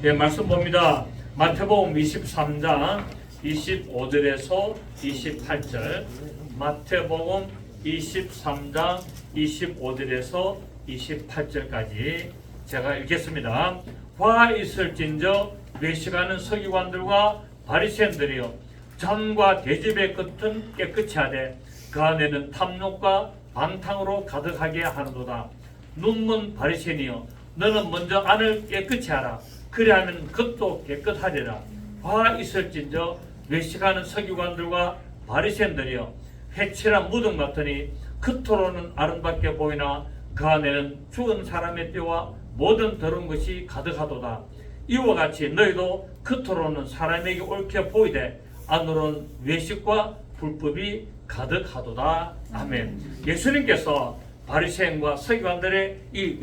예, 말씀 봅니다. 마태복음 23장 25절에서 28절. 마태복음 23장 25절에서 28절까지 제가 읽겠습니다. 화 있을진저 외식하는 서기관들과 바리새인들이여, 잔과 대접의 끝은 깨끗이 하되 그 안에는 탐욕과 방탕으로 가득하게 하는도다. 눈먼 바리새인이여, 너는 먼저 안을 깨끗이 하라. 그리하면 겉도 깨끗하리라. 화 있을진저 외식하는 서기관들과 바리새인들이여, 회칠한 무덤 같으니 겉으로는 아름답게 보이나 그 안에는 죽은 사람의 뼈와 모든 더러운 것이 가득하도다. 이와 같이 너희도 겉으로는 사람에게 옳게 보이되 안으로는 외식과 불법이 가득하도다. 아멘. 예수님께서 바리새인과 서기관들의 이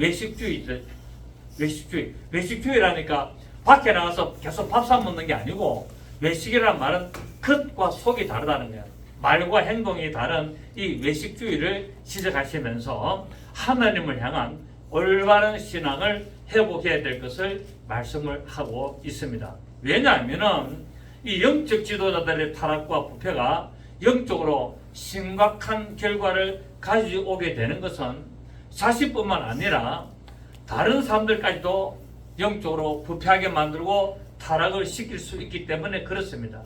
외식주의라니까 밖에 나가서 계속 밥 사 먹는 게 아니고, 외식이라는 말은 겉과 속이 다르다는 거야. 말과 행동이 다른 이 외식주의를 지적하시면서 하나님을 향한 올바른 신앙을 회복해야 될 것을 말씀을 하고 있습니다. 왜냐하면 이 영적 지도자들의 타락과 부패가 영적으로 심각한 결과를 가져오게 되는 것은 자신뿐만 아니라 다른 사람들까지도 영적으로 부패하게 만들고 타락을 시킬 수 있기 때문에 그렇습니다.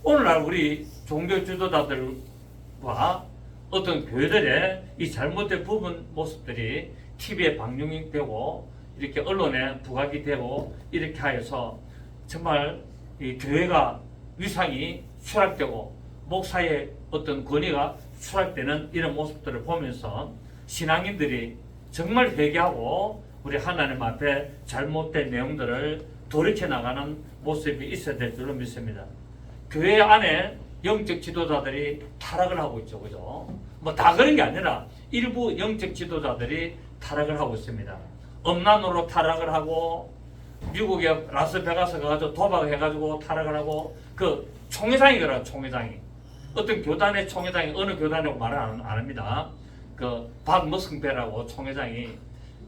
오늘날 우리 종교 지도자들과 어떤 교회들의 이 잘못된 부분 모습들이 TV에 방영이 되고 이렇게 언론에 부각이 되고 이렇게 하여서 정말 이 교회가 위상이 추락되고 목사의 어떤 권위가 추락되는 이런 모습들을 보면서 신앙인들이 정말 회개하고 우리 하나님 앞에 잘못된 내용들을 돌이켜 나가는 모습이 있어야 될 줄로 믿습니다. 교회 안에 영적 지도자들이 타락을 하고 있죠, 그죠? 뭐 다 그런 게 아니라 일부 영적 지도자들이 타락을 하고 있습니다. 음란으로 타락을 하고, 미국의 라스베가스 가가지고 도박을 해가지고 타락을 하고, 그 총회장이더라, 총회장이. 어떤 교단의 총회장이 어느 교단이라고 말을 안 합니다. 그 박머승배라고 총회장이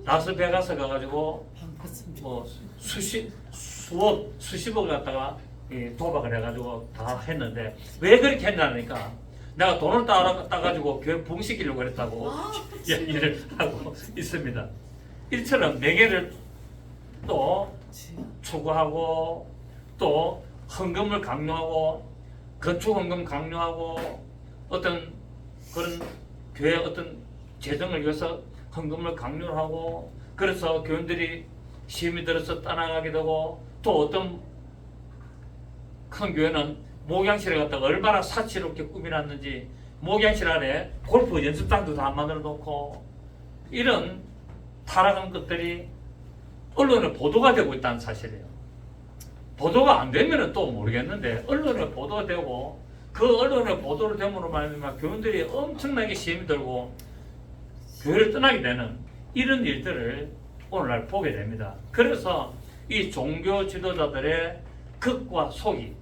라스베가스 가가지고 뭐 수십억을 갖다가 도박을 해가지고 다 했는데, 왜 그렇게 했냐니까 내가 돈을 따가지고 교회 붕시키려고 했다고 얘기를 하고 있습니다. 이처럼 명예를 또 추구하고, 또 헌금을 강요하고, 건축헌금 강요하고, 어떤 그런 교회 어떤 재정을 위해서 헌금을 강요를 하고, 그래서 교인들이 시험이 들어서 떠나가게 되고, 또 어떤 큰 교회는 목양실에 갔다가 얼마나 사치롭게 꾸며놨는지 목양실 안에 골프 연습장도 다 만들어 놓고, 이런 타락한 것들이 언론에 보도가 되고 있다는 사실이에요. 보도가 안 되면 또 모르겠는데 언론에 보도가 되고, 그 언론에 보도를 됨으로 말미암아 교인들이 엄청나게 시험이 들고 교회를 떠나게 되는 이런 일들을 오늘날 보게 됩니다. 그래서 이 종교 지도자들의 겉과 속이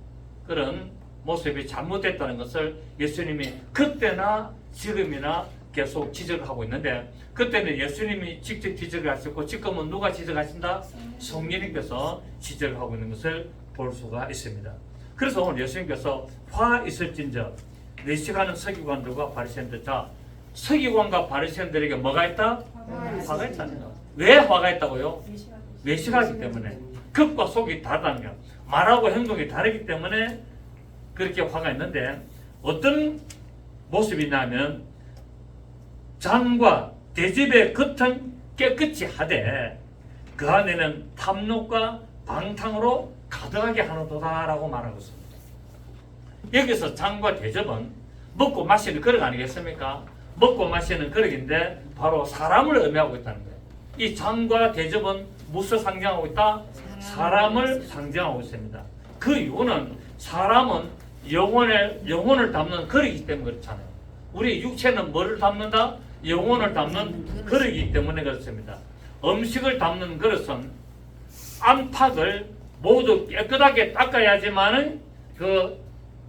그런 모습이 잘못됐다는 것을 예수님이 그때나 지금이나 계속 지적하고 있는데, 그때는 예수님이 직접 지적을 하셨고 지금은 누가 지적하신다? 성령님께서 지적하고 있는 것을 볼 수가 있습니다. 그래서 오늘 예수님께서 화 있을진저 외식하는 서기관들과 바리새인들, 자, 서기관과 바리새인들에게 뭐가 있다? 화가 있다는 거예요. 왜 화가 있다고요? 외식하기 때문에. 겉과 속이 다르다는 거예요. 말하고 행동이 다르기 때문에 그렇게 화가 있는데, 어떤 모습이 있냐면 잔과 대접의 겉은 깨끗이 하되 그 안에는 탐욕과 방탕으로 가득하게 하는도다 라고 말하고 있습니다. 여기서 잔과 대접은 먹고 마시는 그릇 아니겠습니까? 먹고 마시는 그릇인데 바로 사람을 의미하고 있다는 거예요. 이 잔과 대접은 무엇을 상징하고 있다? 사람을 상징하고 있습니다. 그 이유는 사람은 영혼을 담는 그릇이기 때문에 그렇잖아요. 우리 육체는 뭐를 담는다? 영혼을 담는 그릇이기 때문에 그렇습니다. 음식을 담는 그릇은 안팎을 모두 깨끗하게 닦아야지만은 그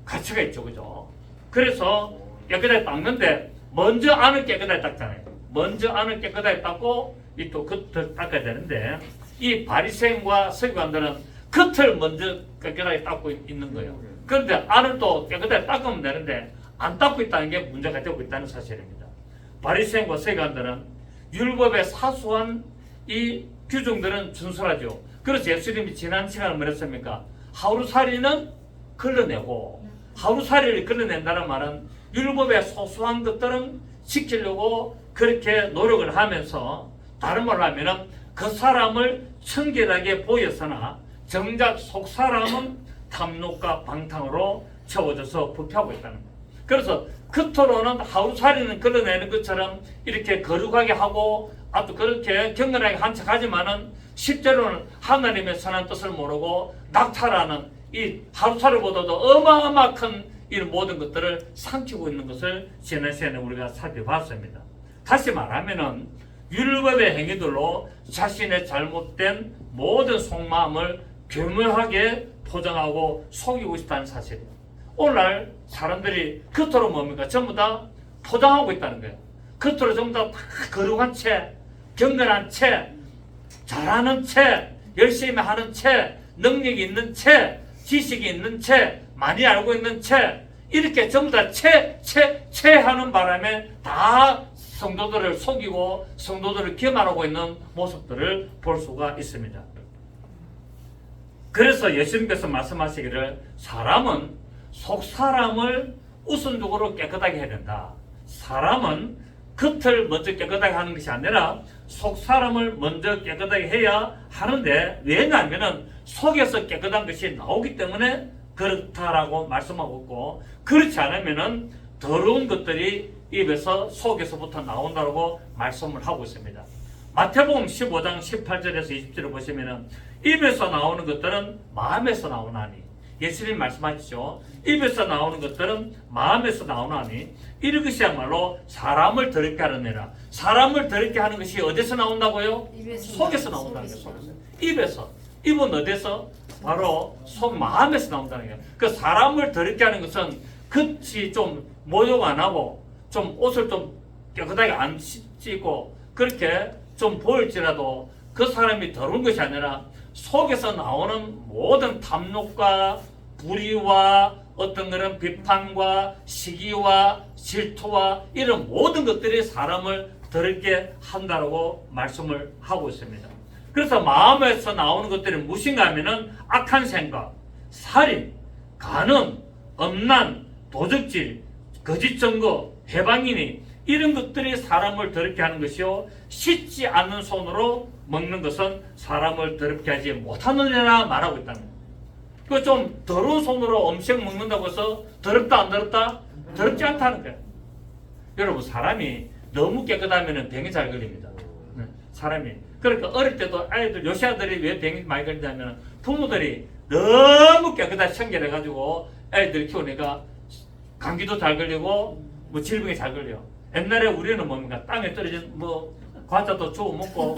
가치가 있죠, 그죠? 그래서 깨끗하게 닦는데 먼저 안을 깨끗하게 닦잖아요. 먼저 안을 깨끗하게 닦고 이 또 겉을 닦아야 되는데, 이 바리새인과 서기관들은 겉을 먼저 깨끗하게 닦고 있는 거예요. 그런데 안을 또 깨끗하게 닦으면 되는데 안 닦고 있다는 게 문제가 되고 있다는 사실입니다. 바리새인과 서기관들은 율법의 사소한 이 규정들은 준수하죠. 그래서 예수님이 지난 시간에 뭐랬습니까? 하루살이는 걸러내고, 하루살이를 걸러낸다는 말은 율법의 소소한 것들은 지키려고 그렇게 노력을 하면서, 다른 말로 하면은 그 사람을 청결하게 보였으나 정작 속 사람은 탐욕과 방탕으로 채워져서 부패하고 있다는 거예요. 그래서 겉으로는 하루살이는 걸러내는 것처럼 이렇게 거룩하게 하고 아또 그렇게 경건하게 한 척하지만은 실제로는 하나님의 선한 뜻을 모르고 낙타라는 이 하루살이보다도 어마어마 큰 이 모든 것들을 삼키고 있는 것을 지난 시간에 우리가 살펴봤습니다. 다시 말하면은 율법의 행위들로 자신의 잘못된 모든 속마음을 교묘하게 포장하고 속이고 싶다는 사실이에요. 오늘날 사람들이 겉으로 뭡니까? 전부 다 포장하고 있다는 거예요. 겉으로 전부 다 거룩한 채, 경건한 채, 잘하는 채, 열심히 하는 채, 능력이 있는 채, 지식이 있는 채, 많이 알고 있는 채, 이렇게 전부 다 채 하는 바람에 다 성도들을 속이고 성도들을 기만하고 있는 모습들을 볼 수가 있습니다. 그래서 예수님께서 말씀하시기를 사람은 속 사람을 우선적으로 깨끗하게 해야 된다. 사람은 겉을 먼저 깨끗하게 하는 것이 아니라 속 사람을 먼저 깨끗하게 해야 하는데, 왜냐하면 속에서 깨끗한 것이 나오기 때문에 그렇다라고 말씀하고 있고, 그렇지 않으면 더러운 것들이 입에서 속에서부터 나온다고 말씀을 하고 있습니다. 마태복음 15장 18절에서 20절을 보시면 입에서 나오는 것들은 마음에서 나오나니, 예수님 말씀하시죠. 입에서 나오는 것들은 마음에서 나오나니 이것이야말로 사람을 더럽게 하는 애라. 사람을 더럽게 하는 것이 어디서 나온다고요? 속에서 나온다는 거예요. 속에서. 입에서. 입은 어디서? 바로 속 마음에서 나온다는 거예요. 그 사람을 더럽게 하는 것은 겉이 좀 모욕 안 하고 좀 옷을 좀 깨끗하게 안 씻고 그렇게 좀 보일지라도 그 사람이 더러운 것이 아니라 속에서 나오는 모든 탐욕과 불의와 어떤 그런 비판과 시기와 질투와 이런 모든 것들이 사람을 더럽게 한다고 말씀을 하고 있습니다. 그래서 마음에서 나오는 것들이 무엇인가 하면은 악한 생각, 살인, 간음, 음란, 도적질, 거짓 증거, 해방이니 이런 것들이 사람을 더럽게 하는 것이요, 씻지 않는 손으로 먹는 것은 사람을 더럽게 하지 못하느냐라 말하고 있다는 거예요. 그 좀 더러운 손으로 음식 먹는다고 해서 더럽다 안 더럽다? 더럽지 않다는 거예요. 여러분, 사람이 너무 깨끗하면 병이 잘 걸립니다. 사람이. 그러니까 어릴 때도 아이들, 요새 아들이 왜 병이 많이 걸리냐면 부모들이 너무 깨끗하게 청결해가지고 애들 키우니까 감기도 잘 걸리고 뭐 질병이 잘 걸려요. 옛날에 우리는 뭡니까? 땅에 떨어진 뭐 과자도 주워 먹고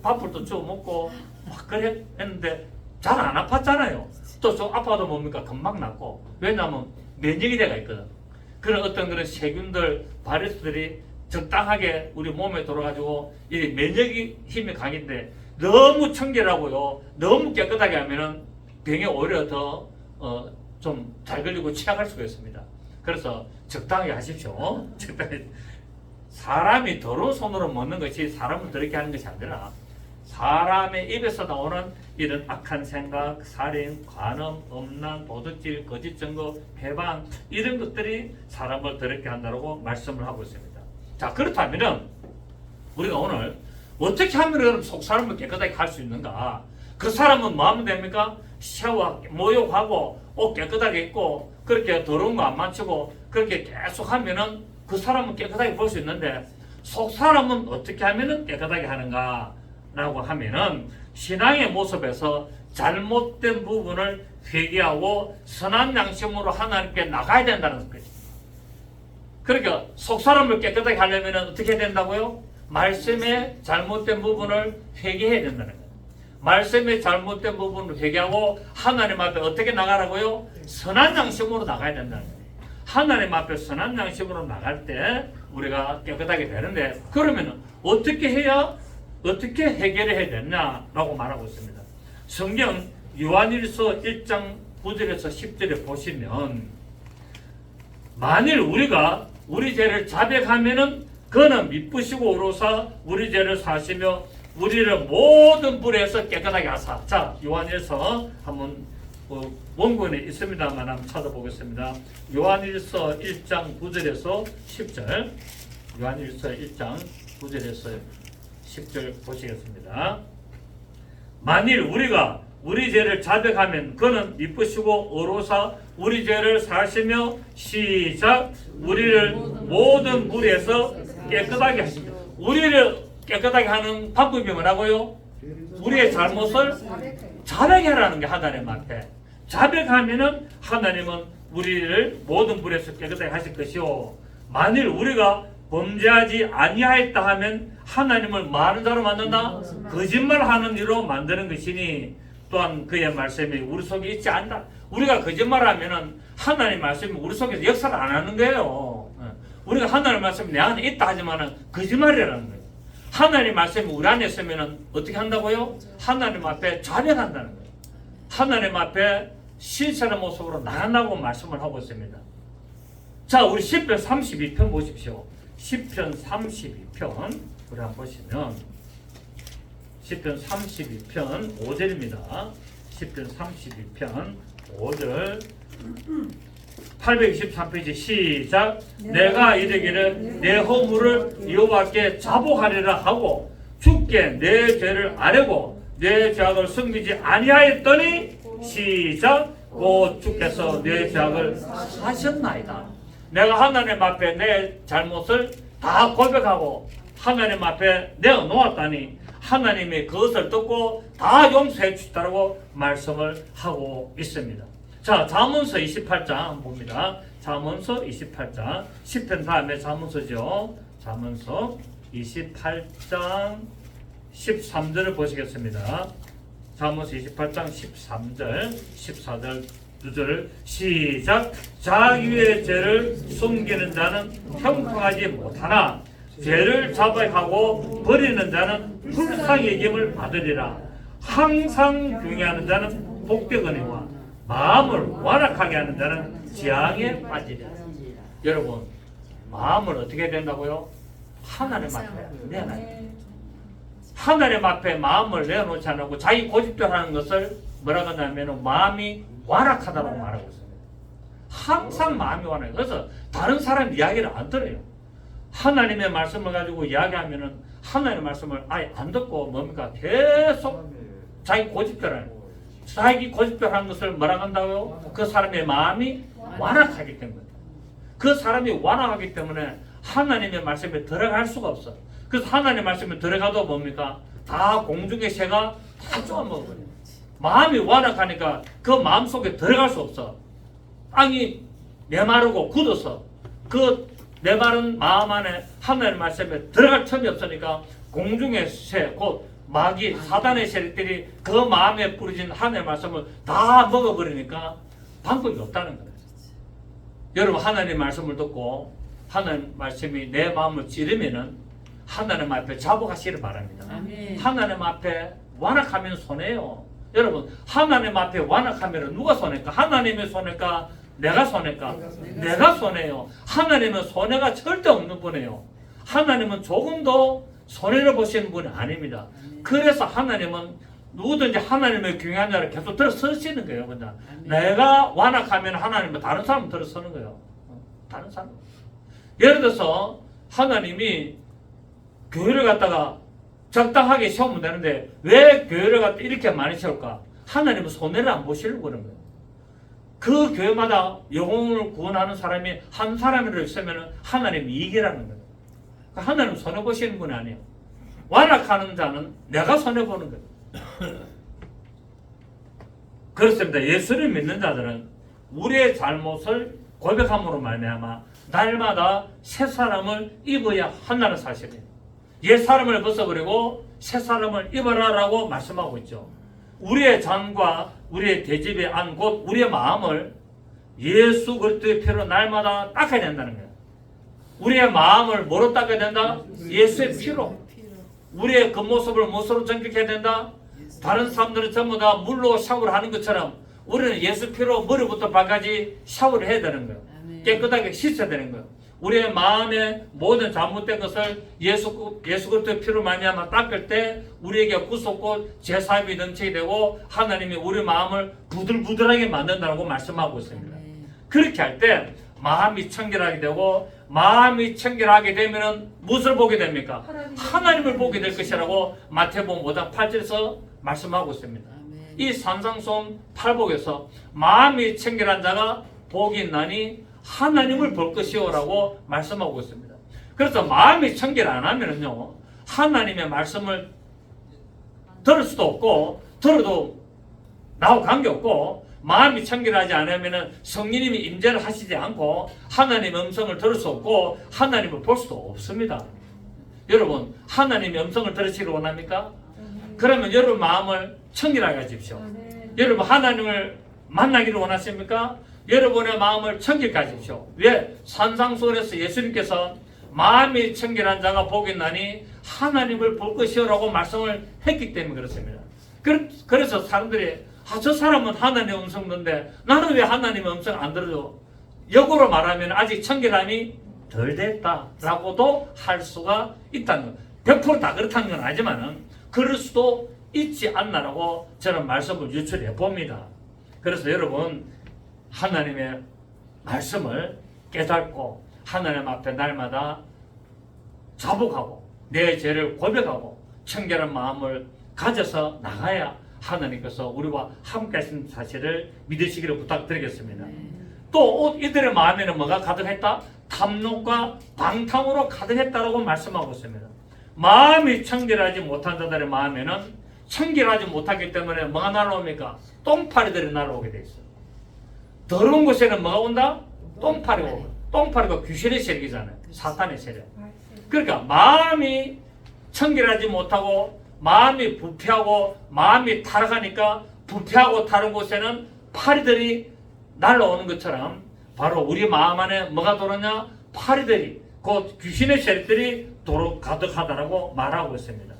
밥풀도 주워 먹고 막 그래 했는데 잘 안 아팠잖아요. 또 좀 아파도 뭡니까? 금방 낫고. 왜냐하면 면역이대가 있거든. 그런 어떤 그런 세균들, 바이러스들이 적당하게 우리 몸에 들어가지고 이 면역이 힘이 강인데 너무 청결하고요, 너무 깨끗하게 하면은 병에 오히려 더 좀 잘 걸리고 취약할 수가 있습니다. 그래서 적당히 하십시오. 적당히. 사람이 더러운 손으로 먹는 것이 사람을 더럽게 하는 것이 아니라 사람의 입에서 나오는 이런 악한 생각, 살인, 간음, 음란, 도둑질, 거짓 증거, 해방 이런 것들이 사람을 더럽게 한다고 말씀을 하고 있습니다. 자, 그렇다면 우리가 오늘 어떻게 하면 속 사람을 깨끗하게 할 수 있는가? 그 사람은 뭐 하면 됩니까? 샤워, 목욕하고 옷 깨끗하게 입고 그렇게 더러운 거 안 만지고 그렇게 계속 하면은 그 사람은 깨끗하게 볼 수 있는데, 속 사람은 어떻게 하면은 깨끗하게 하는가? 라고 하면은 신앙의 모습에서 잘못된 부분을 회개하고 선한 양심으로 하나님께 나가야 된다는 거죠. 그러니까 속 사람을 깨끗하게 하려면 어떻게 해야 된다고요? 말씀의 잘못된 부분을 회개해야 된다는 거예요. 말씀의 잘못된 부분을 회개하고 하나님 앞에 어떻게 나가라고요? 선한 양심으로 나가야 된다는 거예요. 하나님 앞에 선한 양심으로 나갈 때 우리가 깨끗하게 되는데, 그러면 어떻게 해야 어떻게 해결해야 되냐라고 말하고 있습니다. 성경 요한일서 1장 9절에서 10절에 보시면 만일 우리가 우리 죄를 자백하면은 그는 미쁘시고 오로사 우리 죄를 사시며 우리를 모든 불에서 깨끗하게 하사. 자, 요한일서 한번 원문에 있습니다만 한번 찾아보겠습니다. 요한일서 1장 9절에서 10절. 요한일서 1장 9절에서 10절 보시겠습니다. 만일 우리가 우리 죄를 자백하면 그는 미쁘시고 어로사 우리 죄를 사시며 시작 우리를 모든 불에서 깨끗하게 하십니다. 우리를 깨끗하게 하는 방법이 뭐라고요? 우리의 잘못을 자백하라는 게 하나님 앞에. 자백하면은 하나님은 우리를 모든 불에서 깨끗하게 하실 것이요. 만일 우리가 범죄하지 아니하였다 하면 하나님을 많은 자로 만든다? 거짓말하는 이로 만드는 것이니 또한 그의 말씀이 우리 속에 있지 않다. 우리가 거짓말하면은 하나님 말씀이 우리 속에서 역사를 안 하는 거예요. 우리가 하나님 말씀이 내 안에 있다 하지만은 거짓말이라는 거예요. 하나님 말씀이 우리 안에 있으면은 어떻게 한다고요? 하나님 앞에 자백한다는 거예요. 하나님 앞에 신선한 모습으로 나간다고 말씀을 하고 있습니다. 자, 우리 시편 32편 보십시오. 시편 32편 우리 한번 보시면 시편 32편 5절입니다. 시편 32편 5절 823페이지 시작 내가 이르기를 내 허물을 여호와께 자복하리라 하고 주께 내 죄를 아뢰고 내 죄악을 숨기지 아니하였더니 시작 곧 주께서 내 죄악을 사셨나이다. 내가 하나님 앞에 내 잘못을 다 고백하고 하나님 앞에 내어놓았다니 하나님이 그것을 듣고 다 용서해 주시다고 말씀을 하고 있습니다. 자, 잠언서 28장 봅니다. 잠언서 28장 10편 다음에 잠언서죠. 잠언서 28장 13절을 보시겠습니다. 잠언서 28장 13절 14절 2절 시작 자기의 죄를 숨기는 자는 형통하지 못하나 죄를 자백하고 버리는 자는 불쌍히 여김을 받으리라. 항상 경외하는 자는 복되거니와 마음을 완악하게 하는 자는 재앙에 빠지리라. 여러분 마음을 어떻게 해야 된다고요? 하나님 앞에 내놔야. 하나님 앞에 마음을 내놓지 않고 자기 고집대로 하는 것을 뭐라고 하냐면 마음이 완악하다고 말하고 있습니다. 항상 마음이 완악해요. 그래서 다른 사람 이야기를 안 들어요. 하나님의 말씀을 가지고 이야기하면은 하나님의 말씀을 아예 안 듣고 뭡니까? 계속 자기 고집대로 하는 거예요. 자기 고집대로 하는 것을 뭐라고 한다고요? 그 사람의 마음이 완악하기 때문에. 그 사람이 완악하기 때문에 하나님의 말씀에 들어갈 수가 없어. 그래서 하나님의 말씀에 들어가도 뭡니까? 다 공중의 새가 다 쪼아먹어버려요. 마음이 완악하니까 그 마음 속에 들어갈 수 없어. 땅이 메마르고 굳어서 그 메마른 마음 안에 하나님의 말씀에 들어갈 틈이 없으니까 공중의 새, 곧 마귀, 사단의 세력들이 그 마음에 뿌려진 하나님의 말씀을 다 먹어버리니까 방법이 없다는 거예요. 여러분 하나님의 말씀을 듣고 하나님 말씀이 내 마음을 찌르면은 하나님 앞에 자복하시기를 바랍니다. 아멘. 하나님 앞에 완악하면 손해요. 여러분 하나님 앞에 완악하면 누가 손해일까? 하나님의 손해일까? 내가 손해일까? 내가 손해요. 하나님은 손해가 절대 없는 분이에요. 하나님은 조금도 손해를 보시는 분이 아닙니다. 그래서 하나님은 누구든지 하나님의 경외한 자를 계속 들어서시는 거예요. 그냥 내가 완악하면 하나님은 다른 사람 들어서는 거예요. 다른 사람. 예를 들어서 하나님이 교회를 갖다가 적당하게 세우면 되는데 왜 교회를 갖다 이렇게 많이 세울까? 하나님은 손해를 안 보시려고 그러는 거예요. 그 교회마다 영혼을 구원하는 사람이 한 사람이라도 있으면 하나님이 이기라는 거예요. 하나님은 손해 보시는 분이 아니에요. 완악하는 자는 내가 손해 보는 거예요. 그렇습니다. 예수를 믿는 자들은 우리의 잘못을 고백함으로 말미암아 날마다 새 사람을 입어야 한다는 사실이에요. 옛 사람을 벗어버리고 새 사람을 입어라라고 말씀하고 있죠. 우리의 잔과 우리의 대집의 안 곧 우리의 마음을 예수 그리스도의 피로 날마다 닦아야 된다는 거예요. 우리의 마음을 뭐로 닦아야 된다? 예수의 피로. 우리의 겉모습을 무엇으로 정직해야 된다? 다른 사람들은 전부 다 물로 샤워를 하는 것처럼 우리는 예수 피로 머리부터 발까지 샤워를 해야 되는 거예요. 깨끗하게 씻어야 되는 거예요. 우리의 마음의 모든 잘못된 것을 예수 그리스도의 피로 말미암아 닦을 때 우리에게 구속고 제사함이 넘치게 되고 하나님이 우리 마음을 부들부들하게 만든다고 말씀하고 있습니다. 그렇게 할 때 마음이 청결하게 되고 마음이 청결하게 되면은 무엇을 보게 됩니까? 하나님을 보게 될 것이라고 마태복음 5장 8절에서 말씀하고 있습니다. 이 산상수훈 8복에서 마음이 청결한 자가 복이 있나니 하나님을 볼 것이오라고 말씀하고 있습니다. 그래서 마음이 청결 안 하면은요, 하나님의 말씀을 들을 수도 없고, 들어도 나하고 관계없고, 마음이 청결하지 않으면은 성령님이 임재를 하시지 않고, 하나님의 음성을 들을 수 없고, 하나님을 볼 수도 없습니다. 여러분, 하나님의 음성을 들으시기를 원합니까? 그러면 여러분 마음을 청결하게 하십시오. 여러분 하나님을 만나기를 원하십니까? 여러분의 마음을 청결케 하십시오. 왜? 산상수훈에서 예수님께서 마음이 청결한 자가 복이 있나니 하나님을 볼 것이라고 말씀을 했기 때문에 그렇습니다. 그래서 사람들이 저 사람은 하나님의 음성 듣는데 나는 왜 하나님의 음성 안 들어줘? 역으로 말하면 아직 청결함이 덜 됐다라고도 할 수가 있다는 거예요. 100%다 그렇다는 건 아니지만은 그럴 수도 있지 않나라고 저는 말씀을 유출해 봅니다. 그래서 여러분 하나님의 말씀을 깨닫고 하나님 앞에 날마다 자복하고 내 죄를 고백하고 청결한 마음을 가져서 나가야 하나님께서 우리와 함께 하신 사실을 믿으시기를 부탁드리겠습니다. 또 이들의 마음에는 뭐가 가득했다? 탐욕과 방탕으로 가득했다라고 말씀하고 있습니다. 마음이 청결하지 못한 자들의 마음에는 청결하지 못하기 때문에 뭐가 날아옵니까? 똥파리들이 날아오게 돼 있어요. 더러운 곳에는 뭐가 온다? 똥파리가 오고. 똥파리가 귀신의 세력이잖아요. 사탄의 세력. 그러니까 마음이 청결하지 못하고 마음이 부패하고 마음이 타락하니까 부패하고 타는 곳에는 파리들이 날아오는 것처럼 바로 우리 마음 안에 뭐가 들어오냐? 파리들이 곧 귀신의 세력들이 도로 가득하다라고 말하고 있습니다.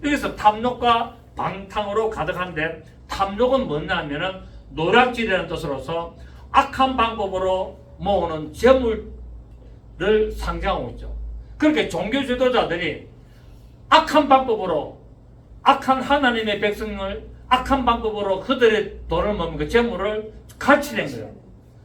여기서 탐욕과 방탕으로 가득한데 탐욕은 뭐냐면은 노략질이라는 뜻으로서 악한 방법으로 모으는 재물을 상징하고 있죠. 그렇게 종교 지도자들이 악한 방법으로 악한 하나님의 백성을 악한 방법으로 그들의 돈을 뭡니까? 재물을 갈취된 거예요.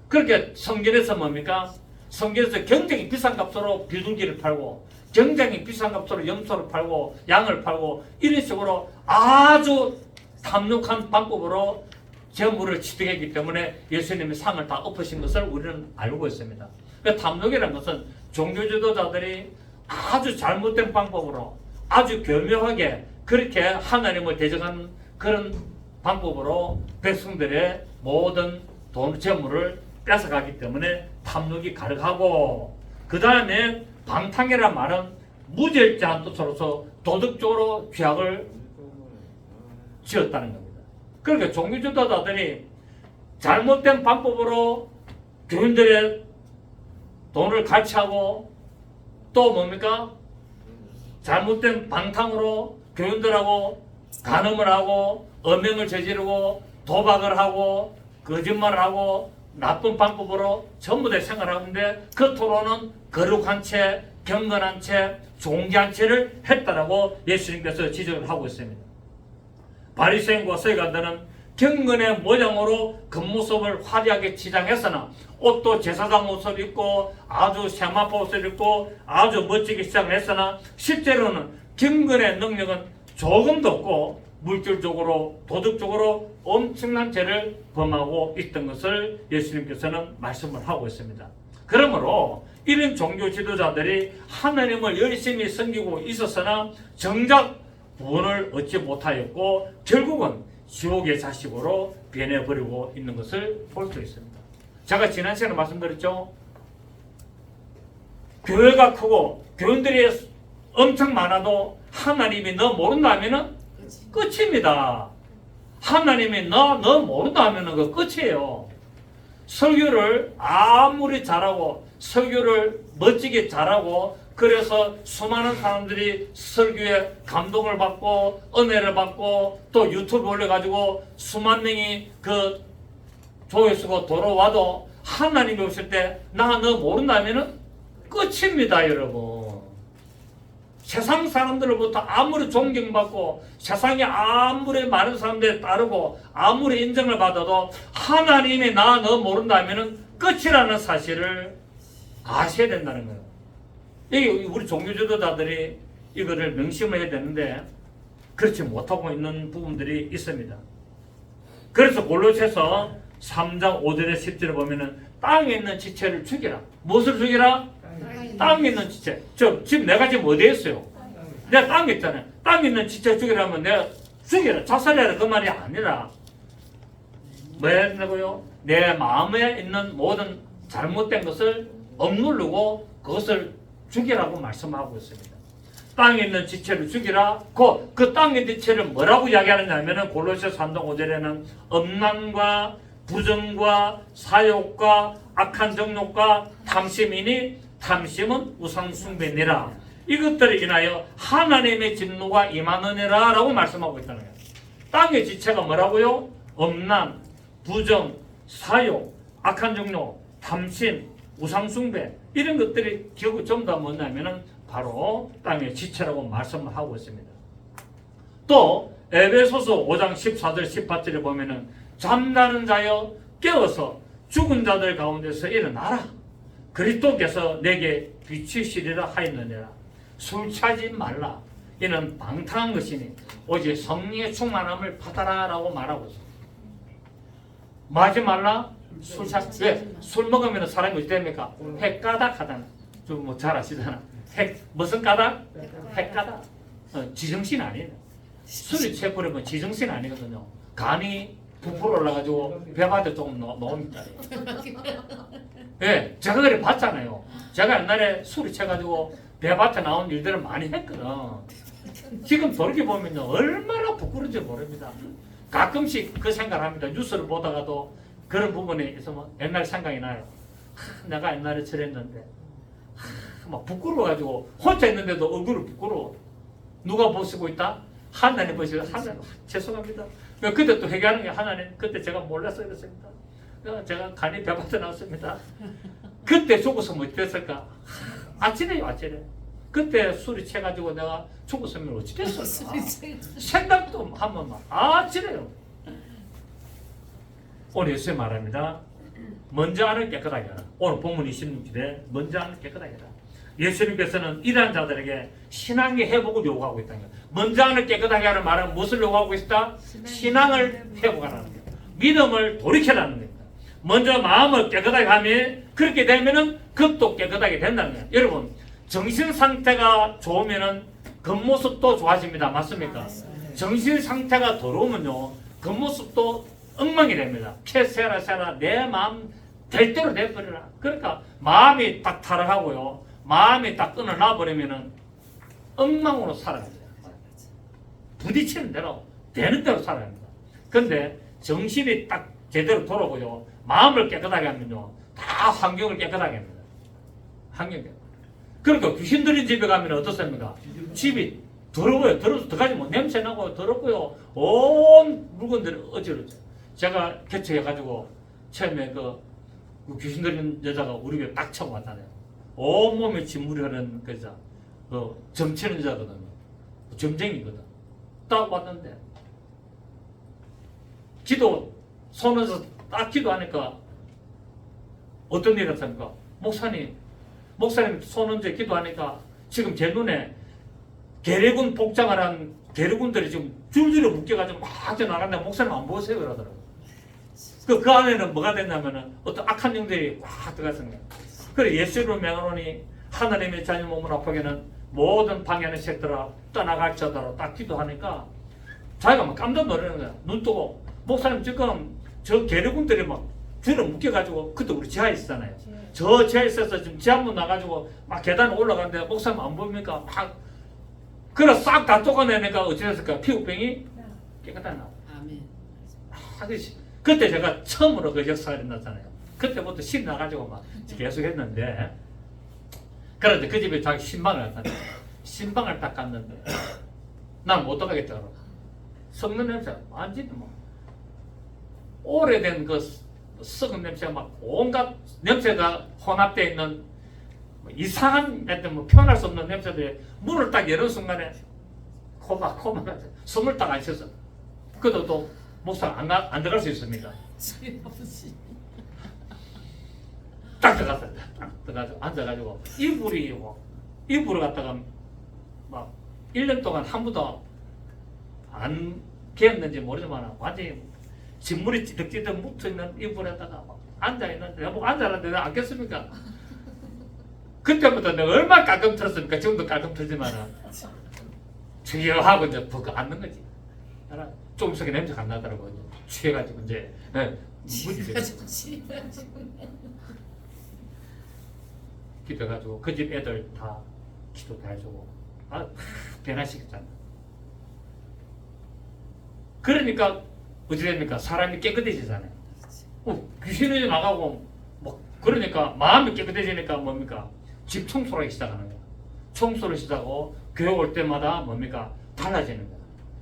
그렇게 성경에서 뭡니까? 성경에서 굉장히 비싼 값으로 비둘기를 팔고 굉장히 비싼 값으로 염소를 팔고 양을 팔고 이런 식으로 아주 탐욕한 방법으로 재물을 취득했기 때문에 예수님이 상을 다 엎으신 것을 우리는 알고 있습니다. 그러니까 탐욕이라는 것은 종교 지도자들이 아주 잘못된 방법으로 아주 교묘하게 그렇게 하나님을 대적하는 그런 방법으로 백성들의 모든 돈, 재물을 뺏어가기 때문에 탐욕이 가득하고 그 다음에 방탕이라는 말은 무절제한 뜻으로서 도덕적으로 죄악을 지었다는 겁니다. 그러니까 종교지도자들이 잘못된 방법으로 교인들의 돈을 갈취하고 또 뭡니까? 잘못된 방탕으로 교인들하고 간음을 하고 음행을 저지르고 도박을 하고 거짓말을 하고 나쁜 방법으로 전부 다 생활하는데 겉으로는 거룩한 채, 경건한 채, 존귀한 채를 했다라고 예수님께서 지적을 하고 있습니다. 바리새인과 서기관들은 경건의 모양으로 겉모습을 화려하게 치장했으나 옷도 제사장 옷을 입고 아주 세마포 옷을 입고 아주 멋지게 시장을 했으나 실제로는 경건의 능력은 조금도 없고 물질적으로 도덕적으로 엄청난 죄를 범하고 있던 것을 예수님께서는 말씀을 하고 있습니다. 그러므로 이런 종교 지도자들이 하나님을 열심히 섬기고 있었으나 정작 구원을 얻지 못하였고 결국은 지옥의 자식으로 변해버리고 있는 것을 볼 수 있습니다. 제가 지난 시간에 말씀드렸죠. 교회가 크고 교인들이 엄청 많아도 하나님이 너 모른다 하면은 끝입니다. 하나님이 너 모른다 하면은 그 끝이에요. 설교를 아무리 잘하고 설교를 멋지게 잘하고 그래서 수많은 사람들이 설교에 감동을 받고 은혜를 받고 또 유튜브 올려가지고 수만 명이 그 조회수가 돌아와도 하나님이 오실 때 나 너 모른다면은 끝입니다, 여러분. 세상 사람들로부터 아무리 존경받고 세상에 아무리 많은 사람들이 따르고 아무리 인정을 받아도 하나님이 나 너 모른다면은 끝이라는 사실을 아셔야 된다는 거예요. 이게 우리 종교 지도자들이 이거를 명심을 해야 되는데 그렇지 못하고 있는 부분들이 있습니다. 그래서 골로새서 3장 5절에 10절에 보면은 땅에 있는 지체를 죽이라. 무엇을 죽이라? 땅에 있는 지체. 지금 내가 지금 어디에 있어요? 내가 땅에 있잖아요. 땅에 있는 지체 죽이라면 내가 죽이라. 자살해라. 그 말이 아니라 뭐 했냐고요? 내 마음에 있는 모든 잘못된 것을 억누르고 그것을 죽이라고 말씀하고 있습니다. 땅에 있는 지체를 죽이라. 그 땅의 지체를 뭐라고 이야기하느냐면은 골로새 3장 5절에는 음란과 부정과 사욕과 악한 정욕과 탐심이니 탐심은 우상숭배니라. 이것들을 인하여 하나님의 진노가 임하느니라 라고 말씀하고 있다는 거예요. 땅의 지체가 뭐라고요? 음란, 부정, 사욕, 악한 정욕, 탐심, 우상숭배 이런 것들이 결국 전부 다 뭐냐면은 바로 땅의 지체라고 말씀을 하고 있습니다. 또 에베소서 5장 14절 18절에 보면은 잠자는 자여 깨어서 죽은 자들 가운데서 일어나라. 그리스도께서 내게 비추시리라 하였느니라. 술 취하지 말라. 이는 방탕한 것이니 오직 성령의 충만함을 받아라 라고 말하고 있습니다. 뭐 하지 말라? 술 취하지. 왜? 술 먹으면 사람이 어떻게 됩니까? 핵가닥하다는. 좀 뭐 잘 아시잖아. 무슨 가닥? 핵가닥. 지정신 아니에요. 술이 취해버리면 지정신 아니거든요. 간이 부풀어 올라가지고 배바닥 조금 나옵니다. 예, 제가 그래 봤잖아요. 제가 옛날에 술이 취해가지고 배밭에 나온 일들을 많이 했거든. 지금 돌이켜보면요 얼마나 부끄러운지 모릅니다. 가끔씩 그 생각을 합니다. 뉴스를 보다가도 그런 부분에 있으면 옛날 생각이 나요. 내가 옛날에 저랬는데 막 부끄러워가지고 혼자 있는데도 얼굴을 부끄러워. 누가 보시고 있다? 하나님 보시고 하나님 죄송합니다. 그때 또 회개하는 게 하나님 그때 제가 몰라서 그랬습니다. 제가 간이 배밭에 나왔습니다. 그때 죽었으면 어찌 됐을까? 아찔해요, 아찔해. 그때 술이 취해가지고 내가 죽었으면 어찌 됐을까? 생각도 하면 막 아찔해요. 오늘 예수님 말합니다. 먼저 안을 깨끗하게 하라. 오늘 본문 26절에 먼저 안을 깨끗하게 하라. 예수님께서는 이러한 자들에게 신앙의 회복을 요구하고 있다는 거예요. 먼저 안을 깨끗하게 하는 말은 무엇을 요구하고 있다? 신앙을 회복하라는 거예요. 믿음을 돌이켜라는 겁니다. 먼저 마음을 깨끗하게 하면 그렇게 되면은 겉도 깨끗하게 된다는 거예요. 여러분 정신 상태가 좋으면은 겉모습도 좋아집니다. 맞습니까? 정신 상태가 더러우면요 겉모습도 엉망이 됩니다. 캐세라 내 마음 될 대로 돼버리라. 그러니까 마음이 딱 타락하고요 마음이 딱 끊어놔버리면은 엉망으로 살아야 돼요. 부딪히는 대로 되는 대로 살아야 합니다. 근데 정신이 딱 제대로 돌아오고요 마음을 깨끗하게 하면요 다 환경을 깨끗하게 합니다. 환경 깨끗. 그러니까 귀신 들린 집에 가면 어떻습니까? 집이 더러워요. 더러워서 들어가지 못 냄새 나고 더럽고요 온 물건들이 어지럽죠. 제가 개척해가지고 처음에 그 귀신 들린 여자가 우리 집에 딱 처음 왔잖아요. 온몸에 진물이 흐르는 그 여자, 점치는 여자거든요. 점쟁이거든. 딱 왔는데 기도 손에서 딱 기도하니까 어떤 일이 났습니까? 목사님 손 얹어 기도하니까 지금 제 눈에 계례군 복장을 한 계례군들이 지금 줄줄이 묶여가지고 막 나간다. 목사님 안 보세요 그러더라고요. 그 안에는 뭐가 됐냐면은 어떤 악한 영들이 꽉 들어갔습니다. 그래 예수로 명하노니 하나님의 자녀 몸을 아프게는 모든 방해하는 새들아 떠나갈지어다로 딱 기도하니까 자기가 막 깜짝 놀라는 거야. 눈 뜨고 목사님 지금 저 계례군들이 막 줄을 묶여가지고 그때 우리 지하에 있었잖아요. 저 지하에 있어서 지금 지하문 나가지고 막 계단 올라가는데 목사님 안 보입니까? 막 그래 싹 다 쫓아내니까 어찌 됐을까? 피부병이 깨끗하게 나와. 아멘. 그때 제가 처음으로 그 역사가 일어났잖아요. 그때부터 신 나가지고 막 계속 했는데 그런데 그 집에 자기 신방을 갔다. 신방을 딱 갔는데 난 못 들어가겠다. 썩는 냄새 완전히 뭐 오래된 그 썩은 냄새가 막 온갖 냄새가 혼합되어 있는 뭐 이상한 뭐 표현할 수 없는 냄새들이 문을 딱 여는 순간에 코막 숨을 딱 안 쉬었어. 그래도 또 목사 안 들어갈 수 있습니까? 딱 들어갔다. 딱 들어가지고 앉아가지고 이불을 갖다가 막 1년 동안 한 번도 안 개었는지 모르지만 완전히 진물이 찌득찌득 묻어있는 이불에다가 막 앉아있는데 내가 앉아있는데 내가 안 깼습니까? 그때부터 내가 얼마나 깔끔 틀었습니까? 지금도 깔끔 틀지만 저기요 하고 이제 푹 앉는 거지. 조금 있으니까 냄새가 안 나더라고요. 취해가지고 이제 기도해가지고 그 집 애들 다 기도 다 해주고 변화시켰잖아. 그러니까 어찌 됩니까? 사람이 깨끗해지잖아요. 귀신이 나가고 뭐 그러니까 마음이 깨끗해지니까 뭡니까? 집 청소를 하기 시작하는 거야. 청소를 시작하고 교회 올 때마다 뭡니까? 달라지는 거야.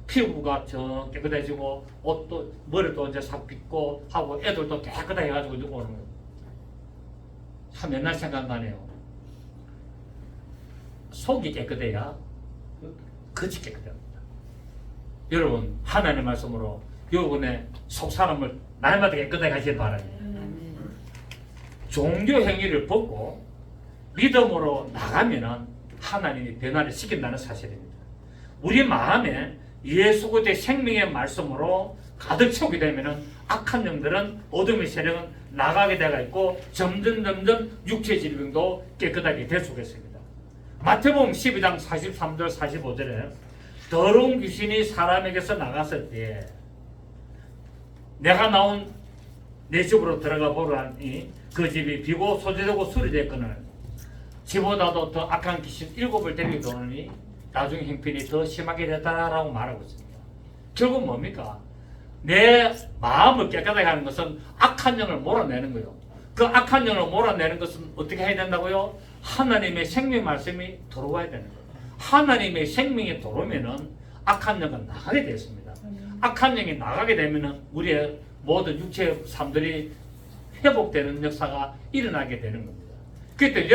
피부가 저 깨끗해지고 옷도 머리도 이제 싹 빗고 하고 애들도 깨끗하게 해가지고 오는 거예요. 참 옛날 생각나네요. 속이 깨끗해야 겉이 깨끗합니다. 여러분 하나님의 말씀으로 여러분의 속 사람을 날마다 깨끗하게 하시길 바랍니다. 종교 행위를 벗고 믿음으로 나가면은 하나님이 변화를 시킨다는 사실입니다. 우리 마음에 예수 그리스도의 생명의 말씀으로 가득 채우게 되면은 악한 영들은 어둠의 세력은 나가게 되어 있고 점점 육체 질병도 깨끗하게 될 수가 있습니다. 마태복음 12장 43절 45절에 더러운 귀신이 사람에게서 나갔을 때 내가 나온 내 집으로 들어가 보라니 그 집이 비고 소재되고 술이 됐거늘 집보다도 더 악한 귀신 7을 데리고 오느니 나중에 형편이 더 심하게 됐다라고 말하고 있습니다. 결국 뭡니까? 내 마음을 깨끗하게 하는 것은 악한 영을 몰아내는 거예요. 그 악한 영을 몰아내는 것은 어떻게 해야 된다고요? 하나님의 생명 말씀이 들어와야 되는 거예요. 하나님의 생명이 들어오면은 악한 영은 나가게 되었습니다. 악한 영이 나가게 되면은 우리의 모든 육체의 삶들이 회복되는 역사가 일어나게 되는 겁니다. 그때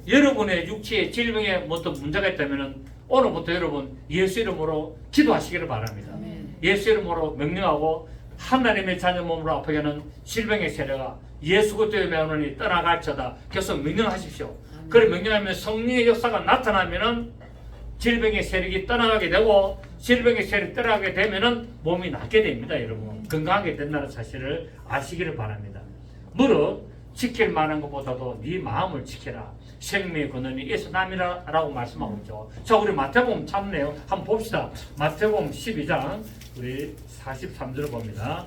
여러분의 육체의 질병에 어떤 문제가 있다면은 오늘부터 여러분 예수 이름으로 기도하시기를 바랍니다. 예수 이름으로 명령하고 하나님의 자녀 몸으로 아프게 하는 질병의 세력아 예수 그리스도의 명령이 떠나갈지어다 계속 명령하십시오. 그래 명령하면 성령의 역사가 나타나면은 질병의 세력이 떠나가게 되고 질병의 세력이 떠나가게 되면은 몸이 낫게 됩니다. 여러분 건강하게 된다는 사실을 아시기를 바랍니다. 무릇 지킬 만한 것보다도 네 마음을 지켜라. 생명의 근원이 예수남이라고 말씀하고 있죠. 자, 우리 마태복음 찾네요. 한번 봅시다. 마태복음 12장 우리 43절을 봅니다.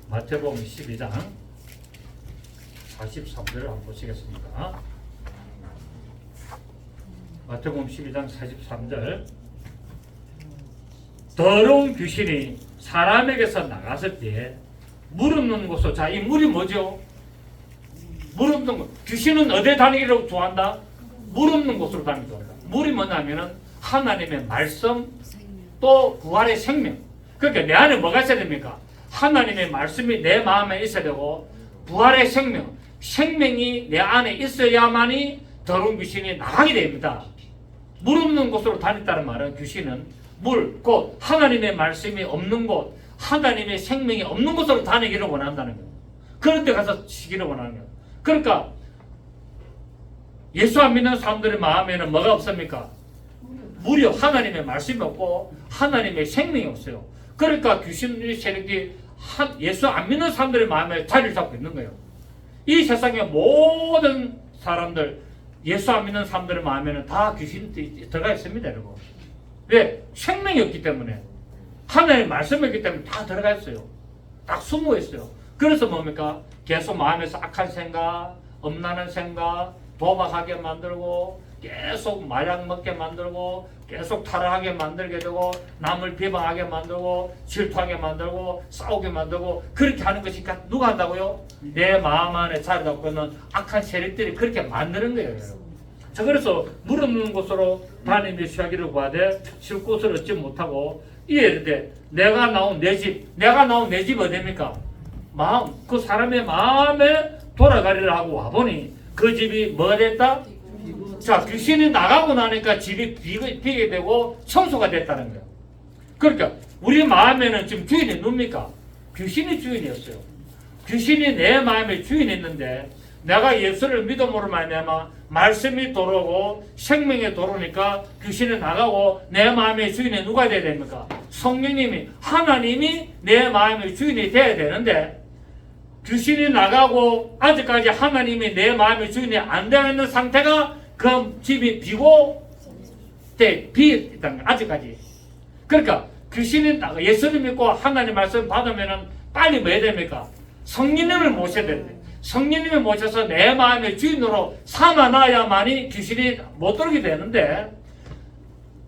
마태복음 12장 43절을 한번 보시겠습니다. 마태복음 12장 43절 더러운 귀신이 사람에게서 나갔을 때 물 없는 곳으로 자, 이 물이 뭐죠? 물 없는 곳. 귀신은 어디에 다니기를 좋아한다? 물 없는 곳으로 다니기 좋아한다. 물이 뭐냐면은 하나님의 말씀 또 부활의 생명. 그러니까 내 안에 뭐가 있어야 됩니까? 하나님의 말씀이 내 마음에 있어야 되고 부활의 생명. 생명이 내 안에 있어야만이 더러운 귀신이 나가게 됩니다. 물 없는 곳으로 다녔다는 말은 귀신은 물, 곧 하나님의 말씀이 없는 곳, 하나님의 생명이 없는 곳으로 다니기를 원한다는 거예요. 그런 데 가서 쉬기를 원하는 거예요. 그러니까 예수 안 믿는 사람들의 마음에는 뭐가 없습니까? 물이 하나님의 말씀이 없고 하나님의 생명이 없어요. 그러니까 귀신의 세력이 예수 안 믿는 사람들의 마음에 자리를 잡고 있는 거예요. 이 세상의 모든 사람들 예수 안 믿는 사람들의 마음에는 다 귀신이 들어가 있습니다. 여러분. 왜? 생명이 없기 때문에 하나님의 말씀이 없기 때문에 다 들어가 있어요. 딱 숨어 있어요. 그래서 뭡니까? 계속 마음에서 악한 생각, 엄란한 생각, 도박하게 만들고 계속 마약 먹게 만들고 계속 타락하게 만들게 되고 남을 비방하게 만들고 질투하게 만들고 싸우게 만들고 그렇게 하는 것이 누가 한다고요? 내 마음 안에 자리 잡고 있는 악한 세력들이 그렇게 만드는 거예요. 여러분. 자, 그래서 물 없는 곳으로 담임이 취하기를 구하되 쉴 곳을 얻지 못하고 이에 내가 나온 내 집 어디입니까? 마음, 그 사람의 마음에 돌아가리라 하고 와보니 그 집이 뭐 됐다? 자, 귀신이 나가고 나니까 집이 비게 되고 청소가 됐다는 거예요. 그러니까 우리 마음에는 지금 주인이 누굽니까? 귀신이 주인이었어요. 귀신이 내 마음에 주인이었는데 내가 예수를 믿음으로 말미암아 말씀이 도로고 생명의 도로니까 귀신이 나가고 내 마음의 주인이 누가 돼야 됩니까? 성령님이, 하나님이 내 마음의 주인이 돼야 되는데 귀신이 나가고 아직까지 하나님이 내 마음의 주인이 안 되어 있는 상태가 그 집이 비고 비있다는 아직까지. 그러니까 귀신이 나가 예수를 믿고 하나님 말씀 받으면은 빨리 뭐 해야 됩니까? 성령님을 모셔야 됩니다. 성령님을 모셔서 내 마음의 주인으로 삼아놔야만이 귀신이 못 들게 되는데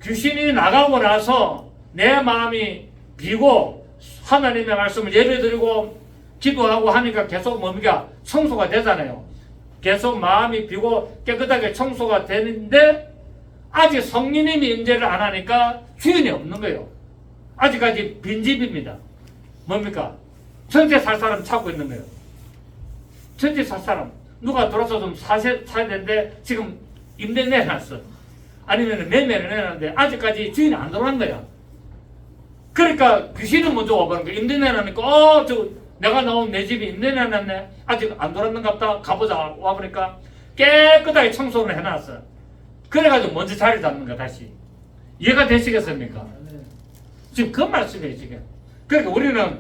귀신이 나가고 나서 내 마음이 비고 하나님의 말씀을 예배드리고 기도하고 하니까 계속 뭡니까? 청소가 되잖아요. 계속 마음이 비고 깨끗하게 청소가 되는데 아직 성령님이 임재를 안 하니까 주인이 없는 거예요. 아직까지 빈집입니다. 뭡니까? 전세 살 사람 찾고 있는 거예요. 전세 살 사람 누가 들어서 좀 사야 되는데 지금 임대 내놨어. 아니면 매매를 내놨는데 아직까지 주인이 안 들어온 거야. 그러니까 귀신은 먼저 와보는 거야. 임대 내놨으니까 내가 나온 내 집이 임대 내놨네. 아직 안 들어왔는가 보다. 가보자. 와보니까 깨끗하게 청소를 해놨어. 그래가지고 먼저 자리 잡는 거야. 다시. 이해가 되시겠습니까? 지금 그 말씀이에요. 지금. 그러니까 우리는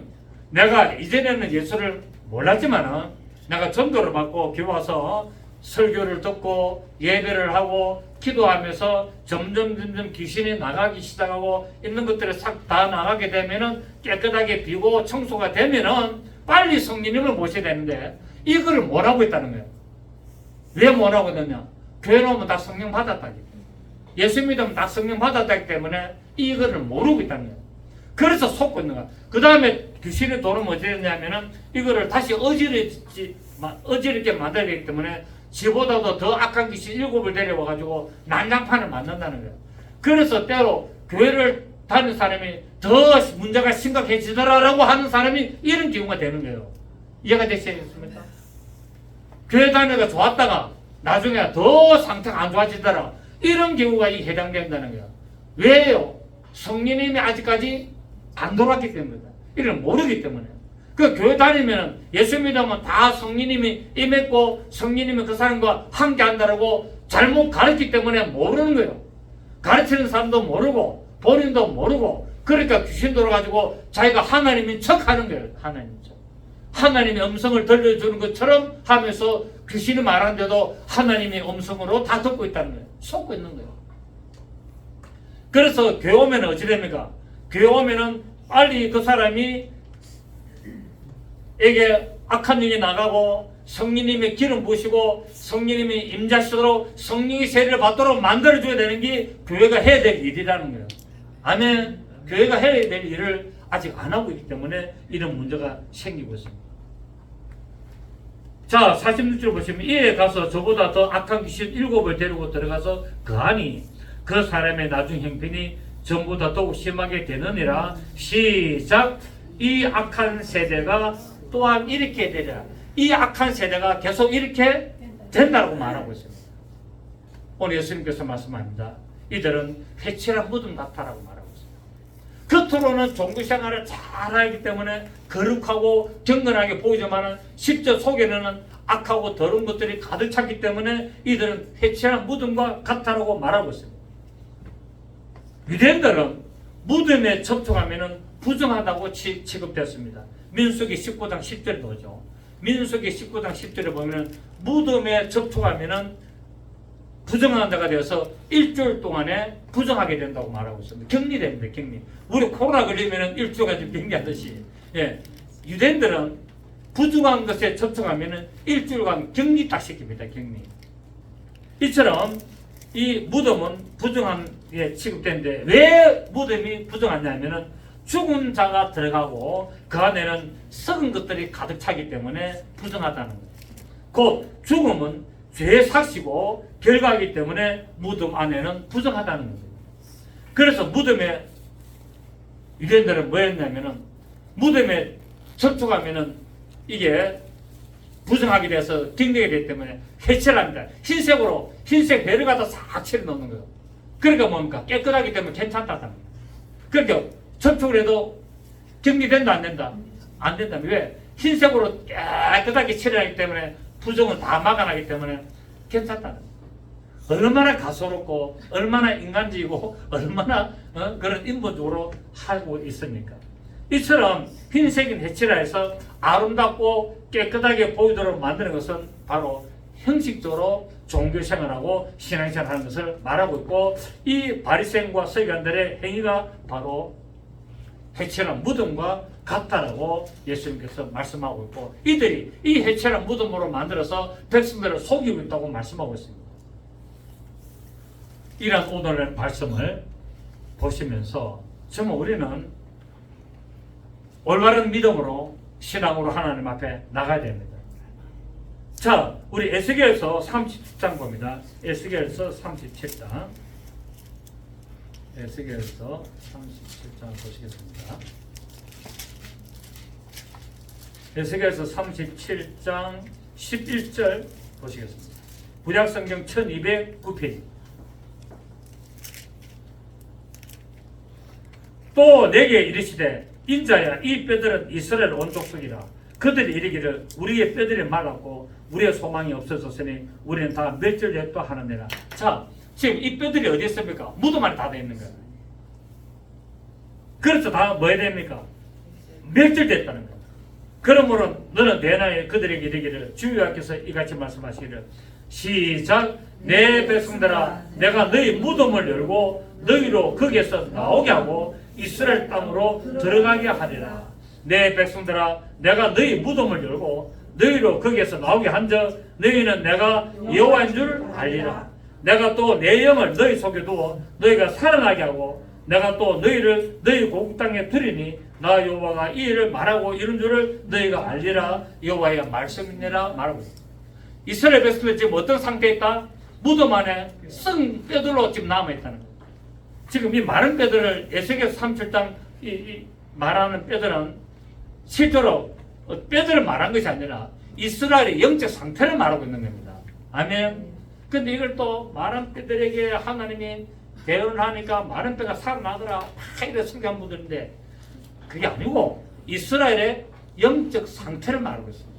내가 이전에는 예수를 몰랐지만은 내가 전도를 받고 교회 와서 설교를 듣고 예배를 하고 기도하면서 점점 귀신이 나가기 시작하고 있는 것들이 싹 다 나가게 되면은 깨끗하게 비고 청소가 되면은 빨리 성령님을 모셔야 되는데 이거를 못 하고 있다는 거예요. 왜 못 하고 있느냐? 교회 오면 다 성령 받았다기. 예수 믿으면 다 성령 받았다기 때문에 이거를 모르고 있다는 거예요. 그래서 속고 있는 거야. 그 다음에 귀신이 도는 어떻게 되냐면은 이거를 다시 어지럽게 만들어야 되기 때문에 지보다도 더 악한 귀신 7을 데려와가지고 난장판을 만든다는 거예요. 그래서 때로 교회를 다니는 사람이 더 문제가 심각해지더라라고 하는 사람이 이런 경우가 되는 거예요. 이해가 되시겠습니까? 교회 다니가 좋았다가 나중에 더 상태가 안 좋아지더라. 이런 경우가 해당된다는 거예요. 왜요? 성령님이 아직까지 안 돌았기 때문이다. 이런 모르기 때문에. 그 교회 다니면 예수 믿으면 다 성령님이 임했고 성령님이 그 사람과 함께 한다라고 잘못 가르치기 때문에 모르는 거예요. 가르치는 사람도 모르고 본인도 모르고 그러니까 귀신 들어가지고 자기가 하나님인 척 하는 거예요. 하나님인 척. 하나님의 음성을 들려주는 것처럼 하면서 귀신이 말하는데도 하나님의 음성으로 다 듣고 있다는 거예요. 속고 있는 거예요. 그래서 교회 오면 어찌 됩니까? 교회 오면은 빨리 그 사람이 에게 악한 영이 나가고 성령님의 기름 부으시고 성령님이 임자시도록 성령의 세례를 받도록 만들어줘야 되는 게 교회가 해야 될 일이라는 거예요. 아멘. 교회가 해야 될 일을 아직 안 하고 있기 때문에 이런 문제가 생기고 있습니다. 자, 46절 보시면 이에 가서 저보다 더 악한 귀신 7을 데리고 들어가서 그하니 그 사람의 나중 형편이 전보다 더욱 심하게 되느니라. 시작. 이 악한 세대가 또한 이렇게 되리라. 이 악한 세대가 계속 이렇게 된다고 말하고 있습니다. 오늘 예수님께서 말씀합니다. 이들은 회칠한 무덤 같다라고 말하고 있습니다. 겉으로는 종교생활을 잘 알기 때문에 거룩하고 경건하게 보이지만 실제 속에는 악하고 더러운 것들이 가득 찼기 때문에 이들은 회칠한 무덤과 같다라고 말하고 있습니다. 유대인들은 무덤에 접촉하면 부정하다고 취급됐습니다. 민수기 19장 10절에 보죠. 민수기 19장 10절에 보면 무덤에 접촉하면 부정한 자가 되어서 일주일 동안에 부정하게 된다고 말하고 있습니다. 격리됩니다. 격리. 우리 코로나 걸리면 일주일까지 격리하듯이 유대인들은 부정한 것에 접촉하면 일주일간 격리 딱 시킵니다. 격리. 이처럼 이 무덤은 부정함에 취급되는데 왜 무덤이 부정하냐면은 죽은 자가 들어가고 그 안에는 썩은 것들이 가득 차기 때문에 부정하다는 거예요. 곧 죽음은 죄의 삭시고 결과이기 때문에 무덤 안에는 부정하다는 겁니다. 그래서 무덤에 유대인들은 뭐였냐면은 무덤에 접촉하면은 이게 부정하게 돼서 딩되게 되기 때문에 해체를 합니다. 흰색으로 흰색 배를 갖다 싹 칠해 놓는 거예요. 그러니까 뭡니까? 깨끗하기 때문에 괜찮다는 거예요. 그러니까 접촉을 해도 정리된다 안 된다? 안 된다. 왜? 흰색으로 깨끗하게 칠해하기 때문에 부정은 다 막아나기 때문에 괜찮다는 거예요. 얼마나 가소롭고 얼마나 인간적이고 얼마나 그런 인본적으로 하고 있습니까? 이처럼 흰색인 해치라 해서 아름답고 깨끗하게 보이도록 만드는 것은 바로 형식적으로 종교생활하고 신앙생활하는 것을 말하고 있고, 이 바리새인과 서기관들의 행위가 바로 해체란 무덤과 같다라고 예수님께서 말씀하고 있고, 이들이 이 해체란 무덤으로 만들어서 백성들을 속이고 있다고 말씀하고 있습니다. 이런 오늘의 말씀을 보시면서 정말 우리는 올바른 믿음으로 신앙으로 하나님 앞에 나가야 됩니다. 자, 우리 에스겔서 37장 봅니다. 에스겔서 37장. 에스겔서 37장 보시겠습니다. 에스겔서 37장 11절 보시겠습니다. 구약성경 1209페이지. 또 내게 이르시되 인자야, 이 뼈들은 이스라엘 온 족속이라. 그들이 이르기를 우리의 뼈들이 말랐고 우리의 소망이 없어졌으니 우리는 다 멸절됐다 하느니라. 자, 지금 이 뼈들이 어디 있습니까? 무덤 안에 다 되어 있는 거예요. 그래서 다 뭐 해야 됩니까? 멸절됐다는 거예요. 그러므로 너는 내 나라에 그들에게 이르기를 주 여호와께서 이같이 말씀하시기를 시작. 내 백성들아, 내가 너희 무덤을 열고 너희로 거기에서 나오게 하고 이스라엘 땅으로 들어가게 하리라. 내 백성들아, 내가 너희 무덤을 열고 너희로 거기에서 나오게 한즉 너희는 내가 여호와인 줄 알리라. 내가 또 내 영을 너희 속에 두어 너희가 살아나게 하고 내가 또 너희를 너희 고국 땅에 들이니 나 여호와가 이 일을 말하고 이런 줄을 너희가 알리라. 여호와의 말씀이니라 말하고 있습니다. 이스라엘 백성들 지금 어떤 상태에 있다? 무덤 안에 썩은 뼈들로 지금 남아있다는 거예요. 지금 이 마른 뼈들을 에스겔 37장 이 말하는 뼈들은 실제로 뼈들을 말한 것이 아니라 이스라엘의 영적 상태를 말하고 있는 겁니다. 아멘. 근데 이걸 또 마른 뼈들에게 하나님이 대언을 하니까 마른 뼈가 살아나더라 다 이래 성경한 분들인데 그게 아니고 이스라엘의 영적 상태를 말하고 있습니다.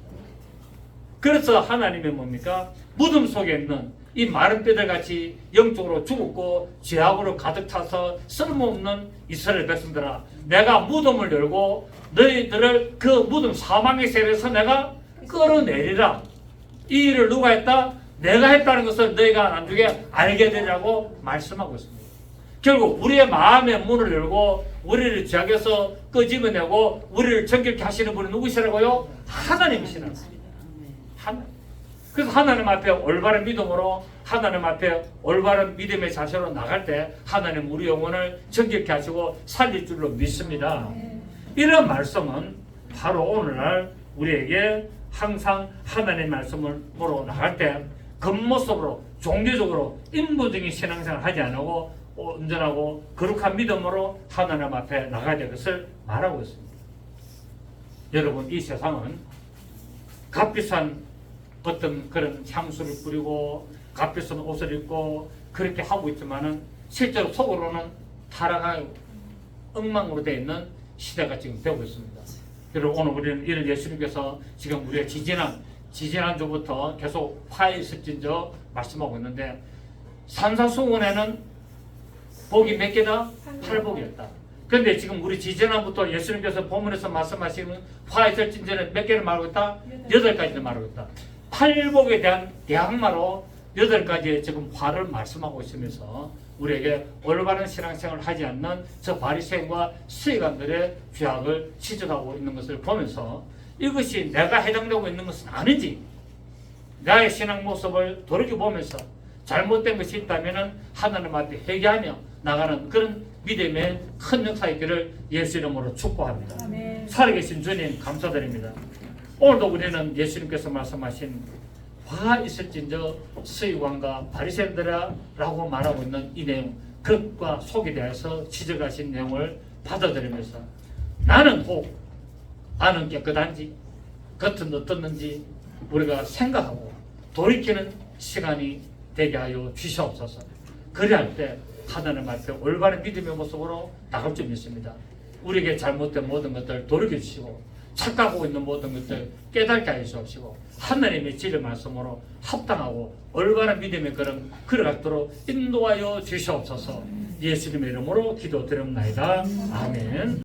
그래서 하나님의 뭡니까? 무덤 속에 있는 이 마른 뼈들 같이 영적으로 죽었고 죄악으로 가득 차서 쓸모없는 이스라엘 백성들아, 내가 무덤을 열고 너희들을 그 무덤 사망의 세력에서 내가 끌어내리라. 이 일을 누가 했다? 내가 했다는 것을 너희가 나중에 알게 되라고 말씀하고 있습니다. 결국 우리의 마음의 문을 열고 우리를 죄악에서 끄집어내고 우리를 정결케 하시는 분이 누구시라고요? 하나님이시라는 거예요. 하나님. 그래서 하나님 앞에 올바른 믿음으로 하나님 앞에 올바른 믿음의 자세로 나갈 때 하나님 우리 영혼을 정결케 하시고 살릴 줄로 믿습니다. 이런 말씀은 바로 오늘날 우리에게 항상 하나님의 말씀으로 나갈 때 겉모습으로 종교적으로 인부적인 신앙생활을 하지 않고 온전하고 거룩한 믿음으로 하나님 앞에 나가야 될 것을 말하고 있습니다. 여러분, 이 세상은 값비싼 어떤 그런 향수를 뿌리고 값비싼 옷을 입고 그렇게 하고 있지만은 실제로 속으로는 타락하고 엉망으로 되어 있는 시대가 지금 되고 있습니다. 그리고 오늘 우리는 이런 예수님께서 지금 우리의 지지난주부터 계속 화해습진저 말씀하고 있는데 산사수훈에는 복이 몇 개다? 8복이었다. 그런데 지금 우리 지지난부터 예수님께서 본문에서 말씀하시는 화해설진전은 몇 개를 말하고 있다? 8가지를 말하고 있다. 8복에 대한 대항마로 8가지의 지금 화를 말씀하고 있으면서 우리에게 올바른 신앙생활을 하지 않는 저 바리새인과 서기관들의 죄악을 지적하고 있는 것을 보면서 이것이 내가 해당되고 있는 것은 아닌지 나의 신앙 모습을 돌이켜보면서 잘못된 것이 있다면 하나님 앞에 회개하며 나가는 그런 믿음의 큰 역사 있기를 예수 이름으로 축복합니다. 살아계신 주님 감사드립니다. 오늘도 우리는 예수님께서 말씀하신 화 있을진저 서기관과 바리새인들아라고 말하고 있는 이 내용, 겉과 속에 대해서 지적하신 내용을 받아들이면서 나는 혹 안은 깨끗한지 겉은 어떻는지 우리가 생각하고 돌이키는 시간이 되게 하여 주시옵소서. 그리할 때 하나님 앞에 올바른 믿음의 모습으로 나갈 줄 믿습니다. 우리에게 잘못된 모든 것들 돌이켜 주시고 착각하고 있는 모든 것들 깨닫게 하여 주옵시고 하나님의 진리 말씀으로 합당하고 올바른 믿음의 걸음 걸어가도록 인도하여 주시옵소서. 예수님의 이름으로 기도드립니다. 아멘.